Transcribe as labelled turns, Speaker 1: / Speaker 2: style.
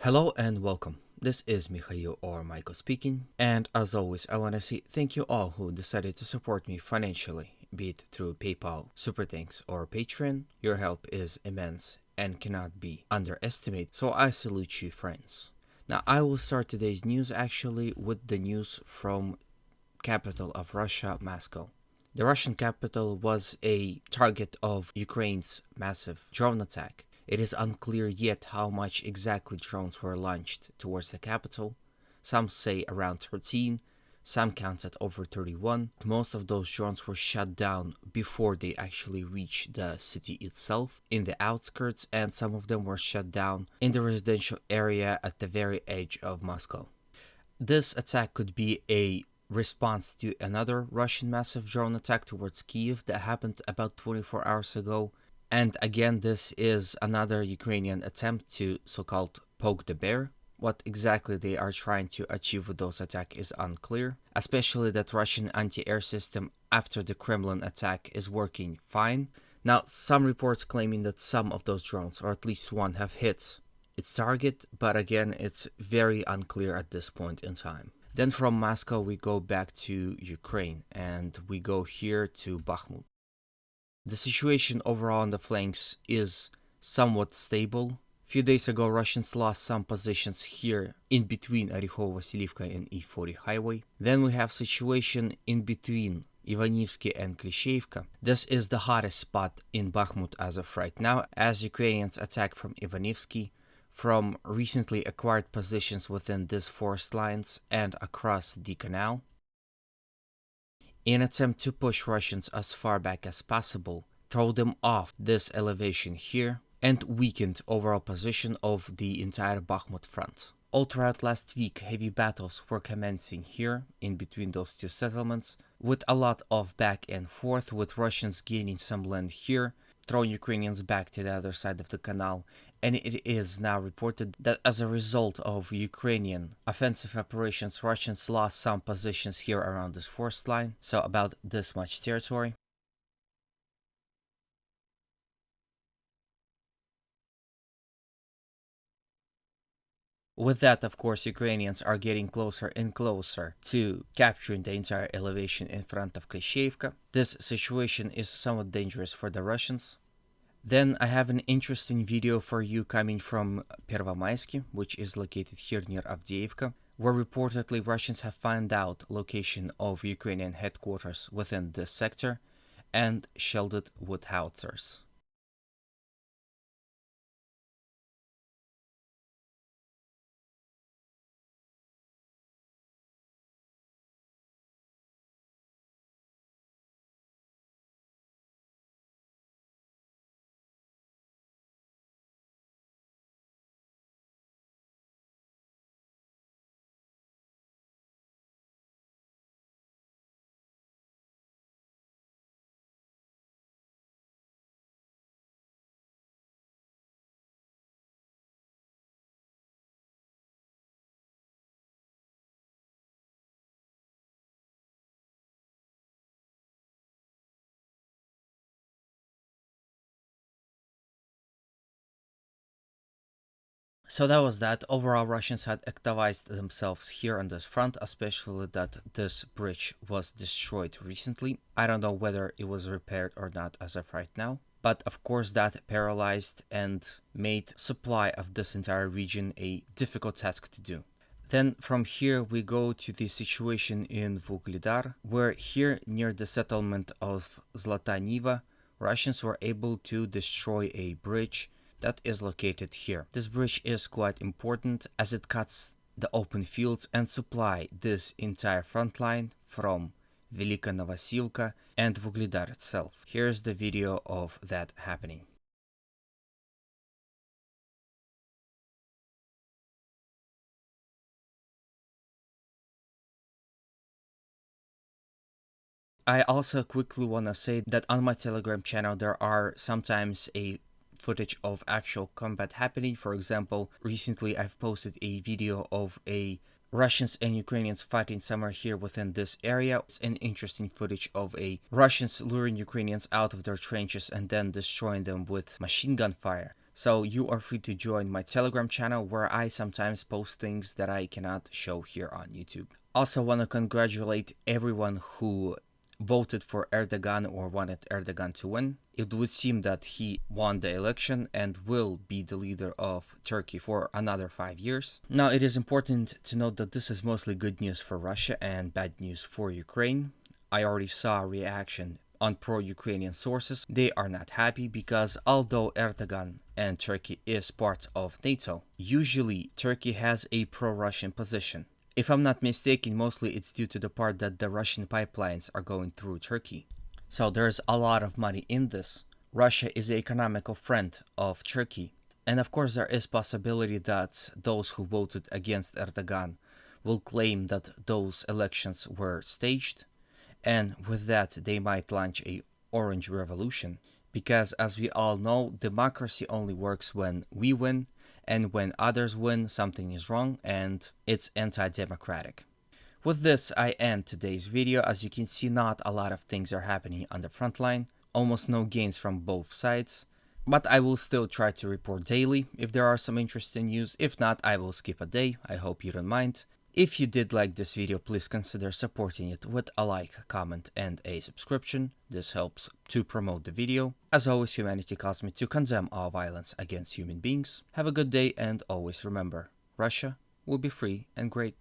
Speaker 1: Hello and welcome. This is Mikhail or Michael speaking, and as always, I want to say thank you all who decided to support me financially, be it through PayPal, Super Thanks, or Patreon. Your help is immense and cannot be underestimated, so I salute you, friends. Now, I will start today's news actually with the news from capital of Russia, Moscow. The Russian capital was a target of Ukraine's massive drone attack. It is unclear yet how much exactly drones were launched towards the capital. Some say around 13, some counted over 31. Most of those drones were shot down before they actually reached the city itself, in the outskirts, and some of them were shot down in the residential area at the very edge of Moscow. This attack could be a response to another Russian massive drone attack towards Kyiv that happened about 24 hours ago. And again, this is another Ukrainian attempt to so-called poke the bear. What exactly they are trying to achieve with those attacks is unclear, especially that Russian anti-air system after the Kremlin attack is working fine. Now, some reports claiming that some of those drones, or at least one, have hit its target, but again, it's very unclear at this point in time. Then from Moscow, we go back to Ukraine, and we go here to Bakhmut. The situation overall on the flanks is somewhat stable. A few days ago, Russians lost some positions here in between Orekhovo-Vasilivka and E40 highway. Then we have situation in between Ivanivsky and Klishevka. This is the hottest spot in Bakhmut as of right now, as Ukrainians attack from Ivanivsky, from recently acquired positions within these forest lines and across the canal. In an attempt to push Russians as far back as possible, throw them off this elevation here, and weakened overall position of the entire Bakhmut front. All throughout last week, heavy battles were commencing here, in between those two settlements, with a lot of back and forth, with Russians gaining some land here, throwing Ukrainians back to the other side of the canal, and it is now reported that as a result of Ukrainian offensive operations, Russians lost some positions here around this forest line, so about this much territory. With that, of course, Ukrainians are getting closer and closer to capturing the entire elevation in front of Klishevka. This situation is somewhat dangerous for the Russians. Then I have an interesting video for you coming from Pervomaisky, which is located here near Avdiivka, where reportedly Russians have found out location of Ukrainian headquarters within this sector and shelled it with howitzers. So that was that. Overall, Russians had activized themselves here on this front, especially that this bridge was destroyed recently. I don't know whether it was repaired or not as of right now. But of course that paralyzed and made supply of this entire region a difficult task to do. Then from here we go to the situation in Vuhledar, where here near the settlement of Zlata Niva, Russians were able to destroy a bridge that is located here. This bridge is quite important as it cuts the open fields and supply this entire front line from Velika Novosilka and Vuhledar itself. Here's the video of that happening. I also quickly want to say that on my Telegram channel there are sometimes a footage of actual combat happening. For example, recently I've posted a video of a Russians and Ukrainians fighting somewhere here within this area. It's an interesting footage of Russians luring Ukrainians out of their trenches and then destroying them with machine gun fire. So you are free to join my Telegram channel where I sometimes post things that I cannot show here on YouTube. Also want to congratulate everyone who voted for Erdogan or wanted Erdogan to win. It would seem that he won the election and will be the leader of Turkey for another 5 years. Now, it is important to note that this is mostly good news for Russia and bad news for Ukraine. I already saw a reaction on pro-Ukrainian sources. They are not happy because although Erdogan and Turkey is part of NATO, usually Turkey has a pro-Russian position. If I'm not mistaken, mostly it's due to the part that the Russian pipelines are going through Turkey. So there's a lot of money in this. Russia is an economical friend of Turkey. And of course there is possibility that those who voted against Erdogan will claim that those elections were staged. And with that, they might launch a orange revolution. Because as we all know, democracy only works when we win, and when others win, something is wrong and it's anti-democratic. With this, I end today's video. As you can see, not a lot of things are happening on the front line, almost no gains from both sides. But I will still try to report daily if there are some interesting news. If not, I will skip a day. I hope you don't mind. If you did like this video, please consider supporting it with a like, comment, and a subscription. This helps to promote the video. As always, humanity calls me to condemn all violence against human beings. Have a good day and always remember, Russia will be free and great.